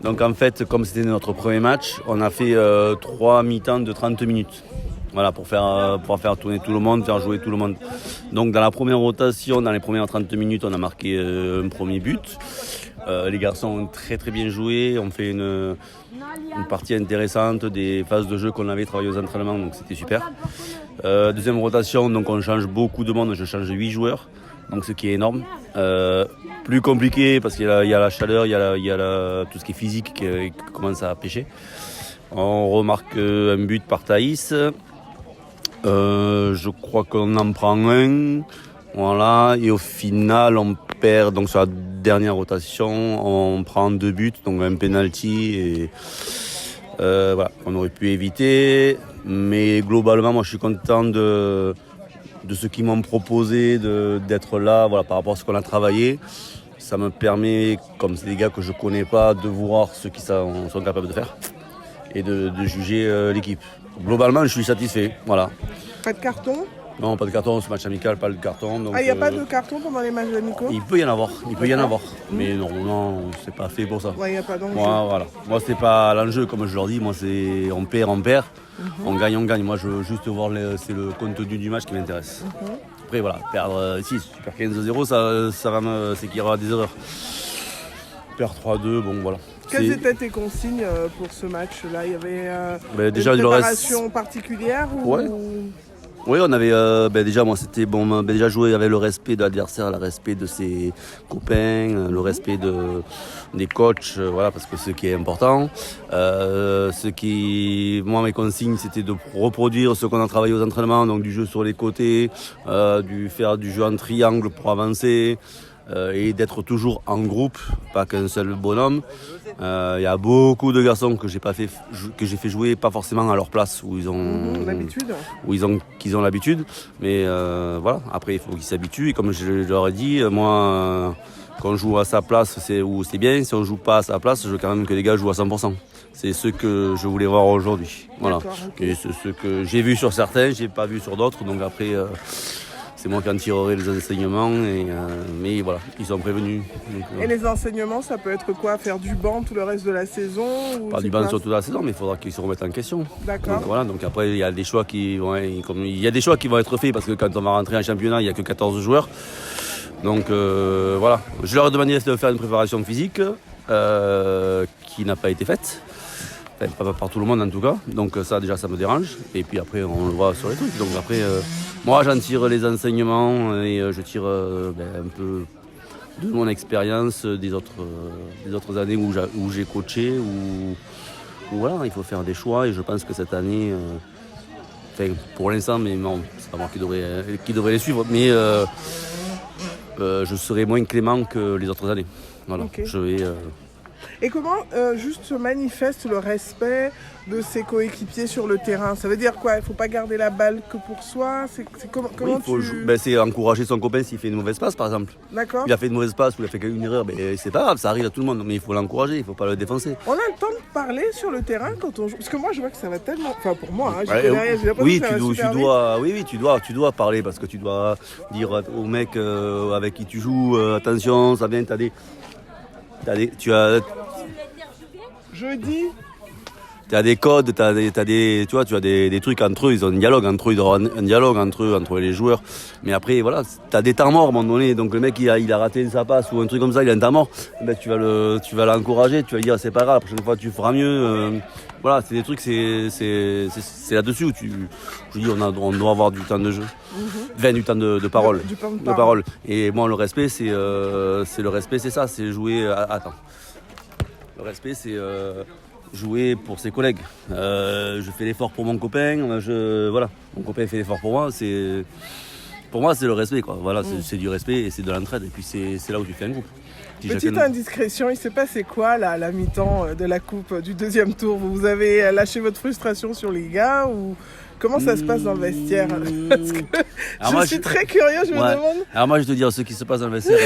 Donc en fait, comme c'était notre premier match, on a fait 3 mi-temps de 30 minutes. Voilà, pour faire tourner tout le monde, faire jouer tout le monde. Donc dans la première rotation, dans les premières 30 minutes, on a marqué un premier but. Les garçons ont très très bien joué, on fait une partie intéressante des phases de jeu qu'on avait travaillé aux entraînements, donc c'était super. Deuxième rotation, donc on change beaucoup de monde, je change 8 joueurs, donc ce qui est énorme. Plus compliqué parce qu'il y a la chaleur, il y a tout ce qui est physique qui commence à pêcher. On remarque un but par Thaïs. Je crois qu'on en prend un. Voilà. Et au final, on perd. Donc sur la dernière rotation, on prend 2 buts, donc un penalty. Et voilà, on aurait pu éviter. Mais globalement, moi je suis content de ce qu'ils m'ont proposé, d'être là, voilà, par rapport à ce qu'on a travaillé. Ça me permet, comme c'est des gars que je ne connais pas, de voir ce qu'ils sont capables de faire et de juger l'équipe. Globalement, je suis satisfait. Voilà. Pas de carton ? Non, pas de carton, ce match amical, pas de carton. Donc, il n'y a pas de carton pendant les matchs amicaux ? Il peut y en avoir, Mais non, c'est pas fait pour ça. Ouais, il n'y a pas d'enjeu. Moi, c'est pas l'enjeu, comme je leur dis. Moi, c'est on perd. On gagne. Moi, je veux juste voir c'est le contenu du match qui m'intéresse. Après, voilà, perdre si tu perds 15-0, c'est qu'il y aura des erreurs. Perdre 3-2, bon, voilà. Quelles étaient tes consignes pour ce match-là ? Il y avait déjà, une préparation particulière ou... Ouais. Oui, on avait déjà moi c'était bon, déjà jouer avec le respect de l'adversaire, le respect de ses copains, le respect des coachs, voilà, parce que ce qui est important. Moi mes consignes c'était de reproduire ce qu'on a travaillé aux entraînements, donc du jeu sur les côtés, faire du jeu en triangle pour avancer. Et d'être toujours en groupe, pas qu'un seul bonhomme. Il y a beaucoup de garçons que j'ai fait jouer pas forcément à leur place où ils ont l'habitude. Qu'ils ont l'habitude. Mais voilà, après il faut qu'ils s'habituent. Et comme je leur ai dit, moi quand on joue à sa place, c'est bien. Si on joue pas à sa place, je veux quand même que les gars jouent à 100%. C'est ce que je voulais voir aujourd'hui. Voilà. Okay. Et c'est ce que j'ai vu sur certains, j'ai pas vu sur d'autres. Donc après. C'est moi qui en tirerai les enseignements, mais voilà, ils sont prévenus. Donc, et les enseignements, ça peut être quoi ? Faire du banc tout le reste de la saison ou pas du banc sur toute la saison, mais il faudra qu'ils se remettent en question. D'accord. Donc voilà, donc après il y a des choix qui vont être faits parce que quand on va rentrer en championnat, il n'y a que 14 joueurs. Donc voilà, je leur ai demandé de faire une préparation physique qui n'a pas été faite. Enfin, pas par tout le monde en tout cas, donc ça déjà ça me dérange, et puis après on le voit sur les trucs, donc après moi j'en tire les enseignements et je tire un peu de mon expérience des autres années où j'ai coaché, où voilà, il faut faire des choix et je pense que cette année, pour l'instant, mais non, c'est pas moi qui devrait les suivre, mais je serai moins clément que les autres années, voilà, okay. Je vais... Et comment juste se manifeste le respect de ses coéquipiers sur le terrain ? Ça veut dire quoi ? Il ne faut pas garder la balle que pour soi ? Comment c'est encourager son copain s'il fait une mauvaise passe, par exemple. D'accord. Il a fait une mauvaise passe ou il a fait une erreur, c'est pas grave, ça arrive à tout le monde, mais il faut l'encourager, il ne faut pas le défoncer. On a le temps de parler sur le terrain quand on joue ? Parce que moi, je vois que ça va tellement... Enfin, pour moi, j'ai l'impression tu dois parler parce que tu dois dire au mec avec qui tu joues, attention, ça vient, tu as des codes, tu as des trucs entre eux, ils ont un dialogue entre eux, ils ont un dialogue entre les joueurs. Mais après, voilà, tu as des temps morts à un moment donné. Donc le mec, il a raté sa passe ou un truc comme ça, il a un temps mort. Tu vas l'encourager, tu vas lui dire c'est pas grave, la prochaine fois tu feras mieux. Voilà, c'est des trucs, c'est là-dessus où je dis on doit avoir du temps de jeu. Du temps de parole. Du temps de parole. Et moi, le respect, c'est ça, c'est jouer. Attends. Le respect, c'est jouer pour ses collègues. Je fais l'effort pour mon copain, voilà, mon copain fait l'effort pour moi. Pour moi, c'est le respect, quoi. Voilà, c'est du respect et c'est de l'entraide. Et puis c'est là où tu fais un groupe. Petite indiscrétion, il s'est passé quoi là, à la mi-temps de la coupe du deuxième tour? Vous avez lâché votre frustration sur les gars ou comment ça se passe dans le vestiaire? Parce que je suis très curieux, je me demande. Alors moi, je te dis, ce qui se passe dans le vestiaire,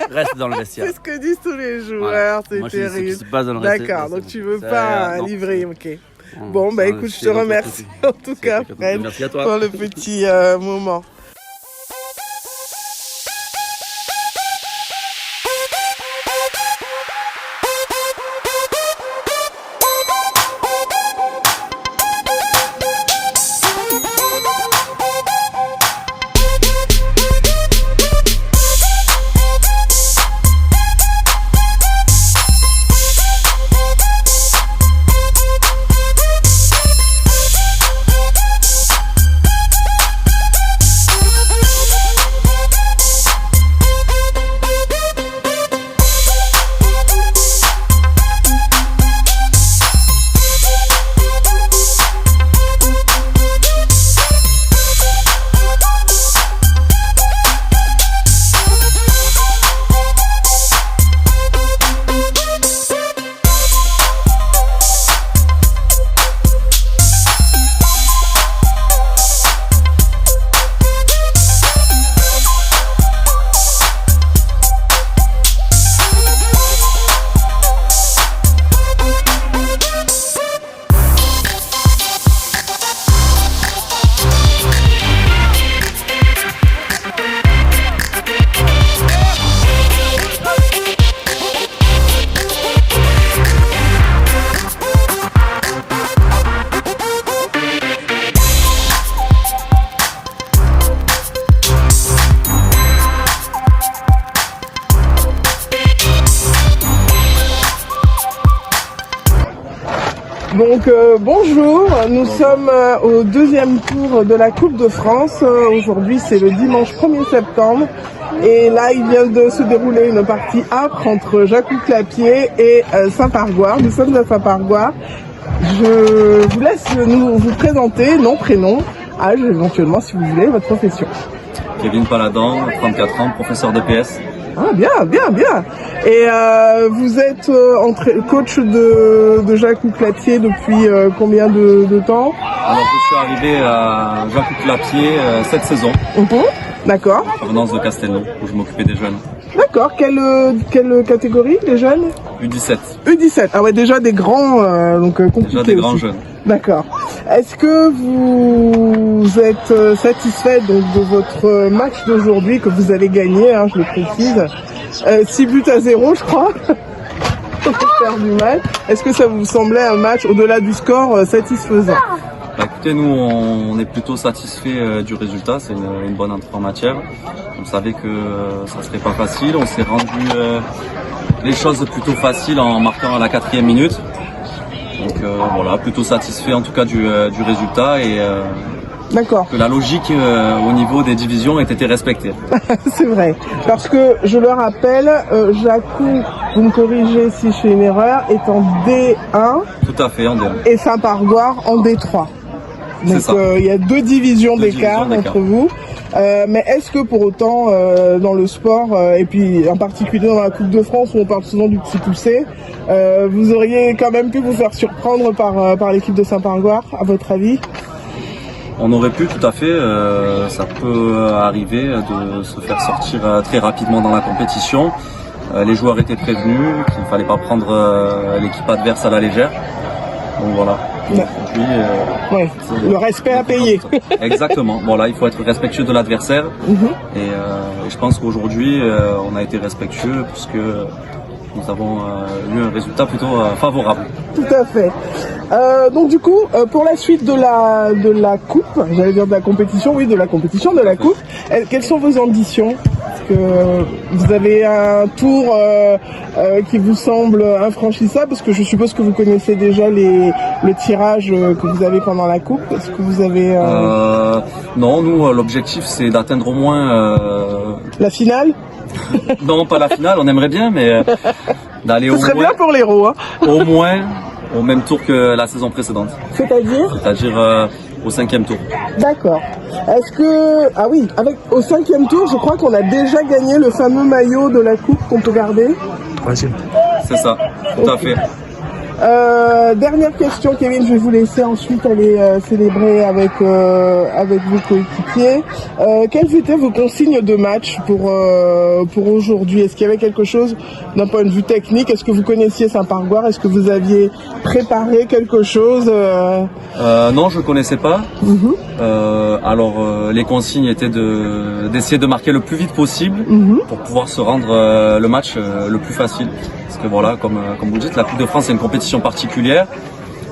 reste dans le vestiaire. C'est ce que disent tous les joueurs, c'est terrible. D'accord, donc tu veux pas livrer, ok. Bon, bah écoute, je te remercie en tout cas, Fred, pour le petit moment. Donc bonjour, nous sommes au deuxième tour de la Coupe de France. Aujourd'hui c'est le dimanche 1er septembre et là il vient de se dérouler une partie âpre entre Jacou-Clapier et Saint-Pargoire. Nous sommes à Saint-Pargoire. Je vous laisse vous présenter, nom, prénom, âge éventuellement si vous voulez, votre profession. Kevin Paladan, 34 ans, professeur de PS. Ah bien. Et vous êtes coach de Jacou-Clapier depuis combien de temps? Alors je suis arrivé à Jacou-Clapier cette saison. D'accord. En provenance de Castelnau, où je m'occupais des jeunes. D'accord. Quelle catégorie les jeunes? U17. U17. Ah ouais, déjà des grands, donc compliqués. Déjà des grands aussi. jeunes. D'accord. Est-ce que vous êtes satisfait donc, de votre match d'aujourd'hui que vous avez gagné, hein, je le précise, 6-0 je crois, au faire du match. Est-ce que ça vous semblait un match au-delà du score satisfaisant? Bah, écoutez, nous on est plutôt satisfait du résultat, c'est une bonne entrée en matière. On savait que ça serait pas facile, on s'est rendu les choses plutôt faciles en marquant à la 4e minute. Donc voilà, plutôt satisfait en tout cas du résultat et D'accord. que la logique au niveau des divisions ait été respectée. C'est vrai, parce que je le rappelle, Jacou, vous me corrigez si je fais une erreur, est en D1. Tout à fait, en D1. Et Saint-Pargoire en D3. Donc il y a deux divisions d'écart entre vous. Mais est-ce que pour autant, dans le sport, et puis en particulier dans la Coupe de France où on parle souvent du petit poussé, vous auriez quand même pu vous faire surprendre par l'équipe de Saint-Pargoire, à votre avis? On aurait pu, tout à fait. Ça peut arriver de se faire sortir très rapidement dans la compétition. Les joueurs étaient prévenus qu'il ne fallait pas prendre l'équipe adverse à la légère. Donc voilà. Ouais, le respect à payer. Exactement. Bon là, il faut être respectueux de l'adversaire. Et je pense qu'aujourd'hui, on a été respectueux puisque nous avons eu un résultat plutôt favorable. Tout à fait. Donc du coup, pour la suite de la coupe, j'allais dire de la compétition, oui, de la compétition, de la coupe, quelles sont vos ambitions? Est-ce que vous avez un tour qui vous semble infranchissable? Parce que je suppose que vous connaissez déjà le tirage que vous avez pendant la coupe. Est-ce que vous avez... Non, nous, l'objectif, c'est d'atteindre au moins... La finale? Non, pas la finale, on aimerait bien, mais d'aller au moins... Ce serait bien pour l'Hérault, hein. Au moins au même tour que la saison précédente, C'est-à-dire? c'est-à-dire au 5e tour. D'accord. Est-ce que... Ah oui, au 5e tour, je crois qu'on a déjà gagné le fameux maillot de la coupe qu'on peut garder. C'est ça, tout à fait. Dernière question, Kevin, je vais vous laisser ensuite aller célébrer avec vos coéquipiers. Quelles étaient vos consignes de match pour aujourd'hui? Est-ce qu'il y avait quelque chose d'un point de vue technique? Est-ce que vous connaissiez Saint-Pargoire? Est-ce que vous aviez préparé quelque chose? Non, je connaissais pas. Alors les consignes étaient d'essayer de marquer le plus vite possible pour pouvoir se rendre le match le plus facile. Parce que voilà, comme vous dites, la Coupe de France c'est une compétition particulière.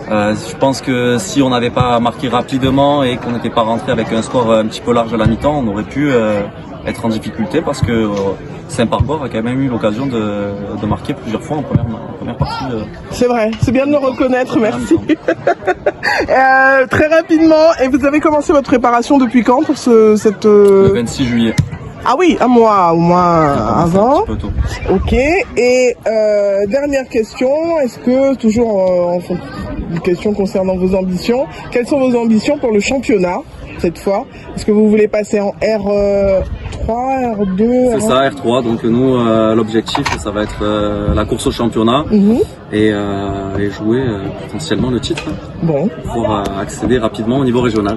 Je pense que si on n'avait pas marqué rapidement et qu'on n'était pas rentré avec un score un petit peu large à la mi-temps, on aurait pu être en difficulté parce que Saint-Pargoire a quand même eu l'occasion de marquer plusieurs fois en première partie. C'est vrai, c'est bien de le reconnaître, merci. Très rapidement, et vous avez commencé votre préparation depuis quand pour cette... Le 26 juillet. Ah oui, un mois au moins avant. Un petit peu tôt. Ok, et dernière question, est-ce que, toujours une question concernant vos ambitions, quelles sont vos ambitions pour le championnat cette fois? Est-ce que vous voulez passer en R3, R2? C'est ça, R3, donc nous l'objectif ça va être la course au championnat et jouer potentiellement le titre Bon. pour accéder rapidement au niveau régional.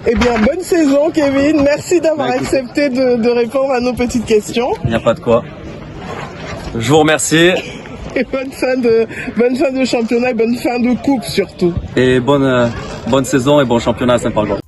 Eh bien, bonne saison Kevin, merci d'avoir Bah, écoute. accepté de répondre à nos petites questions. Il n'y a pas de quoi. Je vous remercie Et bonne fin de championnat et bonne fin de coupe surtout. et bonne saison et bon championnat à Saint-Pargoire.